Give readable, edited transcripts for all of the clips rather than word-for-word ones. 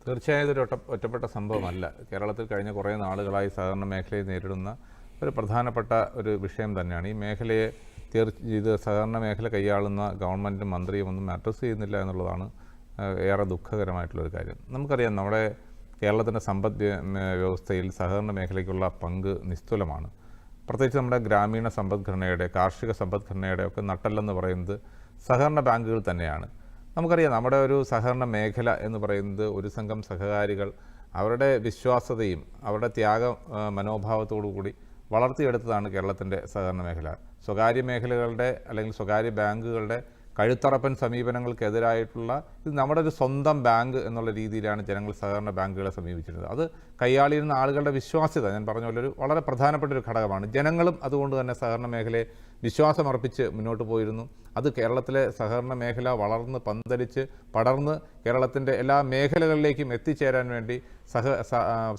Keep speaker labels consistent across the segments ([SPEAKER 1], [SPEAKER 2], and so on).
[SPEAKER 1] തീർച്ചയായും ഇതൊരു ഒറ്റപ്പെട്ട സംഭവമല്ല. കേരളത്തിൽ കഴിഞ്ഞ കുറേ നാളുകളായി സഹകരണ മേഖലയെ നേരിടുന്ന ഒരു പ്രധാനപ്പെട്ട ഒരു വിഷയം തന്നെയാണ്. ഈ മേഖലയെ ഇത് സഹകരണ മേഖല കൈയാളുന്ന ഗവൺമെൻറ്റും മന്ത്രിയും ഒന്നും അഡ്രസ്സ് ചെയ്യുന്നില്ല എന്നുള്ളതാണ് ഏറെ ദുഃഖകരമായിട്ടുള്ളൊരു കാര്യം. നമുക്കറിയാം, നമ്മുടെ കേരളത്തിൻ്റെ സമ്പദ് വ്യവസ്ഥയിൽ സഹകരണ മേഖലയ്ക്കുള്ള പങ്ക് നിസ്തുലമാണ്. പ്രത്യേകിച്ച് നമ്മുടെ ഗ്രാമീണ സമ്പദ്ഘടനയുടെ, കാർഷിക സമ്പദ്ഘടനയുടെ ഒക്കെ നട്ടെല്ലെന്ന് പറയുന്നത് സഹകരണ ബാങ്കുകൾ തന്നെയാണ്. നമുക്കറിയാം, നമ്മുടെ ഒരു സഹകരണ മേഖല എന്ന് പറയുന്നത് ഒരു സംഘം സഹകാരികൾ അവരുടെ വിശ്വാസ്യതയും അവരുടെ ത്യാഗ മനോഭാവത്തോടു കൂടി വളർത്തിയെടുത്തതാണ് കേരളത്തിൻ്റെ സഹകരണ മേഖല. സ്വകാര്യ മേഖലകളുടെ അല്ലെങ്കിൽ സ്വകാര്യ ബാങ്കുകളുടെ കഴുത്തറപ്പൻ സമീപനങ്ങൾക്കെതിരായിട്ടുള്ള ഇത് നമ്മുടെ ഒരു സ്വന്തം ബാങ്ക് എന്നുള്ള രീതിയിലാണ് ജനങ്ങൾ സഹകരണ ബാങ്കുകളെ സമീപിച്ചിരുന്നത്. അത് കൈയാളിയിരുന്ന ആളുകളുടെ വിശ്വാസ്യത, ഞാൻ പറഞ്ഞ പോലെ, ഒരു വളരെ പ്രധാനപ്പെട്ട ഒരു ഘടകമാണ്. ജനങ്ങളും അതുകൊണ്ട് തന്നെ സഹകരണ മേഖലയെ വിശ്വാസമർപ്പിച്ച് മുന്നോട്ട് പോയിരുന്നു. അത് കേരളത്തിലെ സഹകരണ മേഖല വളർന്ന് പന്തലിച്ച് പടർന്ന് കേരളത്തിൻ്റെ എല്ലാ മേഖലകളിലേക്കും എത്തിച്ചേരാൻ വേണ്ടി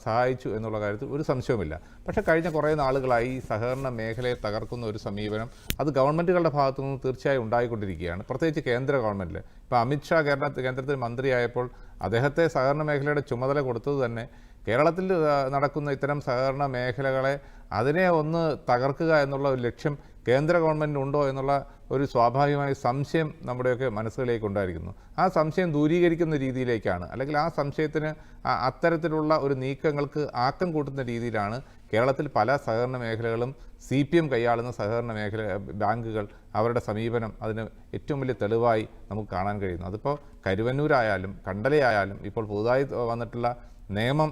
[SPEAKER 1] സഹായിച്ചു എന്നുള്ള കാര്യത്തിൽ ഒരു സംശയവുമില്ല. പക്ഷേ കഴിഞ്ഞ കുറേ നാളുകളായി ഈ സഹകരണ മേഖലയെ തകർക്കുന്ന ഒരു സമീപനം അത് ഗവൺമെൻറ്റുകളുടെ ഭാഗത്തു നിന്ന് തീർച്ചയായും ഉണ്ടായിക്കൊണ്ടിരിക്കുകയാണ്. പ്രത്യേകിച്ച് കേന്ദ്ര ഗവൺമെൻറ്റിൽ ഇപ്പോൾ അമിത്ഷാ കേന്ദ്രത്തിൽ മന്ത്രിയായപ്പോൾ അദ്ദേഹത്തെ സഹകരണ മേഖലയുടെ ചുമതല കൊടുത്തത് തന്നെ കേരളത്തിൽ നടക്കുന്ന ഇത്തരം സഹകരണ മേഖലകളെ അതിനെ ഒന്ന് തകർക്കുക എന്നുള്ള ഒരു ലക്ഷ്യം കേന്ദ്ര ഗവൺമെൻറ്റിനുണ്ടോ എന്നുള്ള ഒരു സ്വാഭാവികമായ സംശയം നമ്മുടെയൊക്കെ മനസ്സുകളിലേക്ക് ഉണ്ടായിരിക്കുന്നു. ആ സംശയം ദൂരീകരിക്കുന്ന രീതിയിലേക്കാണ്, അല്ലെങ്കിൽ ആ സംശയത്തിന് അത്തരത്തിലുള്ള ഒരു നീക്കങ്ങൾക്ക് ആക്കം കൂട്ടുന്ന രീതിയിലാണ് കേരളത്തിൽ പല സഹകരണ മേഖലകളും CPM കൈയാളുന്ന സഹകരണ മേഖല ബാങ്കുകൾ അവരുടെ സമീപനം അതിന് ഏറ്റവും വലിയ തെളിവായി നമുക്ക് കാണാൻ കഴിയുന്നു. അതിപ്പോൾ കരുവന്നൂരായാലും കണ്ടലയായാലും ഇപ്പോൾ പുതുതായി വന്നിട്ടുള്ള നേമം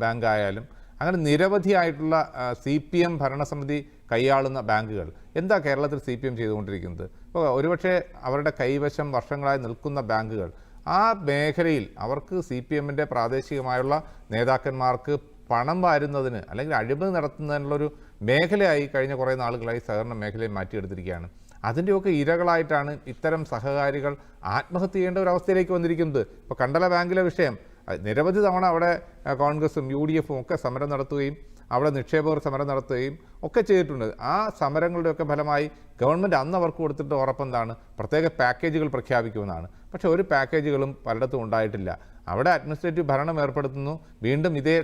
[SPEAKER 1] ബാങ്കായാലും അങ്ങനെ നിരവധിയായിട്ടുള്ള CPM ഭരണസമിതി കൈയാളുന്ന ബാങ്കുകൾ. എന്താ കേരളത്തിൽ CPM ചെയ്തുകൊണ്ടിരിക്കുന്നത്? ഇപ്പോൾ ഒരുപക്ഷെ അവരുടെ കൈവശം വർഷങ്ങളായി നിൽക്കുന്ന ബാങ്കുകൾ, ആ മേഖലയിൽ അവർക്ക് CPMൻ്റെ പ്രാദേശികമായുള്ള നേതാക്കന്മാർക്ക് പണം വാരുന്നതിന് അല്ലെങ്കിൽ അഴിമതി നടത്തുന്നതിനുള്ളൊരു മേഖലയായി കഴിഞ്ഞ കുറേ നാളുകളായി സഹകരണ മേഖലയെ മാറ്റിയെടുത്തിരിക്കുകയാണ്. അതിൻ്റെയൊക്കെ ഇരകളായിട്ടാണ് ഇത്തരം സഹകാരികൾ ആത്മഹത്യ ചെയ്യേണ്ട ഒരു അവസ്ഥയിലേക്ക് വന്നിരിക്കുന്നത്. ഇപ്പോൾ കണ്ടല ബാങ്കിലെ വിഷയം, നിരവധി തവണ അവിടെ കോൺഗ്രസും UDFും ഒക്കെ സമരം നടത്തുകയും അവിടെ നിക്ഷേപകർ സമരം നടത്തുകയും ഒക്കെ ചെയ്തിട്ടുണ്ട്. ആ സമരങ്ങളുടെയൊക്കെ ഫലമായി ഗവൺമെൻറ് അന്ന് അവർക്ക് കൊടുത്തിട്ട് ഉറപ്പെന്താണ്? പ്രത്യേക പാക്കേജുകൾ പ്രഖ്യാപിക്കുമെന്നാണ്. പക്ഷേ ഒരു പാക്കേജുകളും പലയിടത്തും ഉണ്ടായിട്ടില്ല. അവിടെ അഡ്മിനിസ്ട്രേറ്റീവ് ഭരണം ഏർപ്പെടുത്തുന്നു, വീണ്ടും ഇതേ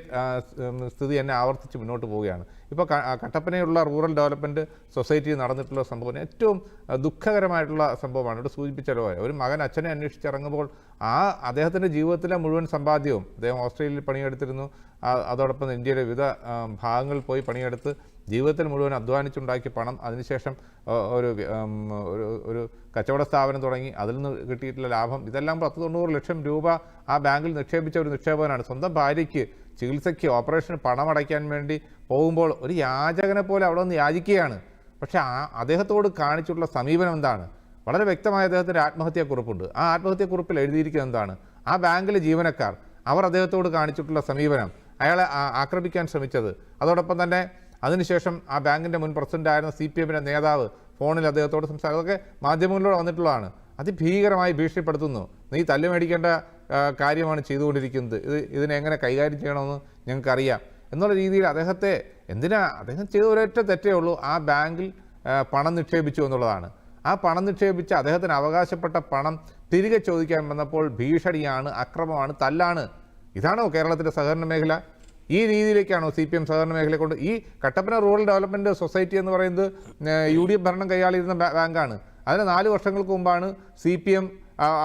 [SPEAKER 1] സ്ഥിതി തന്നെ ആവർത്തിച്ച് മുന്നോട്ട് പോവുകയാണ്. ഇപ്പോൾ കട്ടപ്പനയുള്ള റൂറൽ ഡെവലപ്മെൻറ്റ് സൊസൈറ്റി നടന്നിട്ടുള്ള സംഭവം ഏറ്റവും ദുഃഖകരമായിട്ടുള്ള സംഭവമാണ്. ഇവിടെ സൂചിപ്പിച്ചല്ലോ, ഒരു മകൻ അച്ഛനെ അന്വേഷിച്ചിറങ്ങുമ്പോൾ അദ്ദേഹത്തിൻ്റെ ജീവിതത്തിലെ മുഴുവൻ സമ്പാദ്യവും, അദ്ദേഹം ഓസ്ട്രേലിയയിൽ പണിയെടുത്തിരുന്നു, അതോടൊപ്പം ഇന്ത്യയിലെ വിവിധ ഭാഗങ്ങളിൽ പോയി പണിയെടുത്ത് ജീവിതത്തിൽ മുഴുവൻ അധ്വാനിച്ചുണ്ടാക്കിയ പണം അതിനുശേഷം ഒരു കച്ചവട സ്ഥാപനം തുടങ്ങി അതിൽ നിന്ന് കിട്ടിയിട്ടുള്ള ലാഭം, ഇതെല്ലാം 10-90 ലക്ഷം രൂപ ആ ബാങ്കിൽ നിക്ഷേപിച്ച ഒരു നിക്ഷേപകനാണ്. സ്വന്തം ഭാര്യയ്ക്ക് ചികിത്സയ്ക്ക് ഓപ്പറേഷന് പണമടയ്ക്കാൻ വേണ്ടി പോകുമ്പോൾ ഒരു യാചകനെ പോലെ അവിടെ നിന്ന് യാചിക്കുകയാണ്. പക്ഷേ അദ്ദേഹത്തോട് കാണിച്ചിട്ടുള്ള സമീപനം എന്താണ്? വളരെ വ്യക്തമായ അദ്ദേഹത്തിൻ്റെ ആത്മഹത്യാക്കുറിപ്പുണ്ട്. ആ ആത്മഹത്യാക്കുറിപ്പിൽ എഴുതിയിരിക്കുന്നത് എന്താണ്? ആ ബാങ്കിലെ ജീവനക്കാർ അവർ അദ്ദേഹത്തോട് കാണിച്ചിട്ടുള്ള സമീപനം, അയാളെ ആക്രമിക്കാൻ ശ്രമിച്ചത്, അതോടൊപ്പം തന്നെ അതിനുശേഷം ആ ബാങ്കിൻ്റെ മുൻ പ്രസിഡൻ്റായിരുന്ന CPMൻ്റെ നേതാവ് ഫോണിൽ അദ്ദേഹത്തോട് അതൊക്കെ മാധ്യമങ്ങളിലൂടെ വന്നിട്ടുള്ളതാണ്. അതിഭീകരമായി ഭീഷണിപ്പെടുത്തുന്നു. നീ തല്ലുമേടിക്കേണ്ട കാര്യമാണ് ചെയ്തുകൊണ്ടിരിക്കുന്നത്, ഇതിനെങ്ങനെ കൈകാര്യം ചെയ്യണമെന്ന് ഞങ്ങൾക്കറിയാം എന്നുള്ള രീതിയിൽ അദ്ദേഹം ചെയ്ത ഒരൊറ്റ തെറ്റേ ഉള്ളൂ, ആ ബാങ്കിൽ പണം നിക്ഷേപിച്ചു എന്നുള്ളതാണ്. ആ പണം നിക്ഷേപിച്ച് അദ്ദേഹത്തിന് അവകാശപ്പെട്ട പണം തിരികെ ചോദിക്കാൻ വന്നപ്പോൾ ഭീഷണിയാണ്, അക്രമമാണ്, തല്ലാണ്. ഇതാണോ കേരളത്തിൻ്റെ സഹകരണ മേഖല? ഈ രീതിയിലേക്കാണോ CPM സഹകരണ മേഖലയെ കൊണ്ട്? ഈ കട്ടപ്പന റൂറൽ ഡെവലപ്മെൻറ്റ് സൊസൈറ്റി എന്ന് പറയുന്നത് UDF ഭരണം കൈയാളിയിരുന്ന ബാങ്കാണ്. അതിന് 4 വർഷങ്ങൾക്ക് മുമ്പാണ് CPM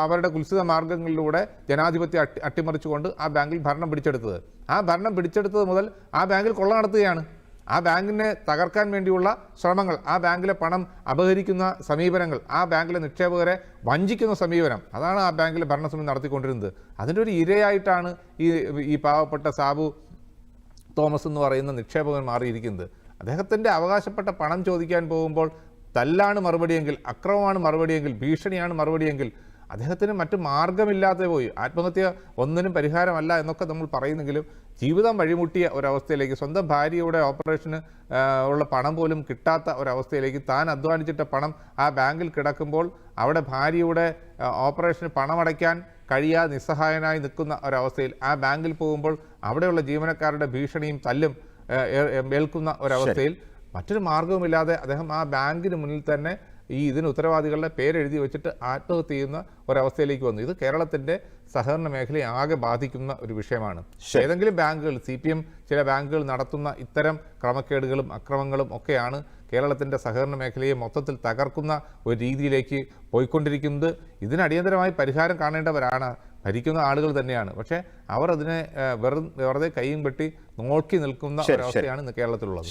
[SPEAKER 1] അവരുടെ കുൽസിത മാർഗങ്ങളിലൂടെ ജനാധിപത്യം അട്ടിമറിച്ചുകൊണ്ട് ആ ബാങ്കിൽ ഭരണം പിടിച്ചെടുത്തത്. ആ ഭരണം പിടിച്ചെടുത്തത് മുതൽ ആ ബാങ്കിൽ കൊള്ള നടത്തുകയാണ്. ആ ബാങ്കിനെ തകർക്കാൻ വേണ്ടിയുള്ള ശ്രമങ്ങൾ, ആ ബാങ്കിലെ പണം അപഹരിക്കുന്ന സമീപനങ്ങൾ, ആ ബാങ്കിലെ നിക്ഷേപകരെ വഞ്ചിക്കുന്ന സമീപനം, അതാണ് ആ ബാങ്കിലെ ഭരണസമിതി നടത്തിക്കൊണ്ടിരുന്നത്. അതിൻ്റെ ഒരു ഇരയായിട്ടാണ് ഈ പാവപ്പെട്ട സാബു തോമസ് എന്ന് പറയുന്ന നിക്ഷേപകൻ മാറിയിരിക്കുന്നത്. അദ്ദേഹത്തിൻ്റെ അവകാശപ്പെട്ട പണം ചോദിക്കാൻ പോകുമ്പോൾ തല്ലാണ് മറുപടിയെങ്കിൽ, അക്രമമാണ് മറുപടിയെങ്കിൽ, ഭീഷണിയാണ് മറുപടിയെങ്കിൽ അദ്ദേഹത്തിന് മറ്റു മാർഗമില്ലാതെ പോയി. ആത്മഹത്യ ഒന്നിനും പരിഹാരമല്ല എന്നൊക്കെ നമ്മൾ പറയുന്നെങ്കിലും ജീവിതം വഴിമുട്ടിയ ഒരവസ്ഥയിലേക്ക്, സ്വന്തം ഭാര്യയുടെ ഓപ്പറേഷന് ഉള്ള പണം പോലും കിട്ടാത്ത ഒരവസ്ഥയിലേക്ക്, താൻ അധ്വാനിച്ചിട്ട പണം ആ ബാങ്കിൽ കിടക്കുമ്പോൾ അവിടെ ഭാര്യയുടെ ഓപ്പറേഷന് പണമടയ്ക്കാൻ കഴിയാതെ നിസ്സഹായനായി നിൽക്കുന്ന ഒരവസ്ഥയിൽ ആ ബാങ്കിൽ പോകുമ്പോൾ അവിടെയുള്ള ജീവനക്കാരുടെ ഭീഷണിയും തല്ലും ഏൽക്കുന്ന ഒരവസ്ഥയിൽ മറ്റൊരു മാർഗവുമില്ലാതെ അദ്ദേഹം ആ ബാങ്കിന് മുന്നിൽ തന്നെ ഇതിന് ഉത്തരവാദികളുടെ പേരെഴുതി വെച്ചിട്ട് ആത്മഹത്യ ചെയ്യുന്ന ഒരവസ്ഥയിലേക്ക് വന്നു. ഇത് കേരളത്തിൻ്റെ സഹകരണ മേഖലയെ ആകെ ബാധിക്കുന്ന ഒരു വിഷയമാണ്. ഏതെങ്കിലും ബാങ്കുകൾ, CPM ചില ബാങ്കുകൾ നടത്തുന്ന ഇത്തരം ക്രമക്കേടുകളും അക്രമങ്ങളും ഒക്കെയാണ് കേരളത്തിൻ്റെ സഹകരണ മേഖലയെ മൊത്തത്തിൽ തകർക്കുന്ന ഒരു രീതിയിലേക്ക് പോയിക്കൊണ്ടിരിക്കുന്നത്. ഇതിന് അടിയന്തരമായി പരിഹാരം കാണേണ്ടവരാണ് ഭരിക്കുന്ന ആളുകൾ തന്നെയാണ്. പക്ഷേ അവർ അതിനെ വെറുതെ കൈയും വെട്ടി നോക്കി നിൽക്കുന്ന ഒരവസ്ഥയാണ് ഇന്ന് കേരളത്തിലുള്ളത്.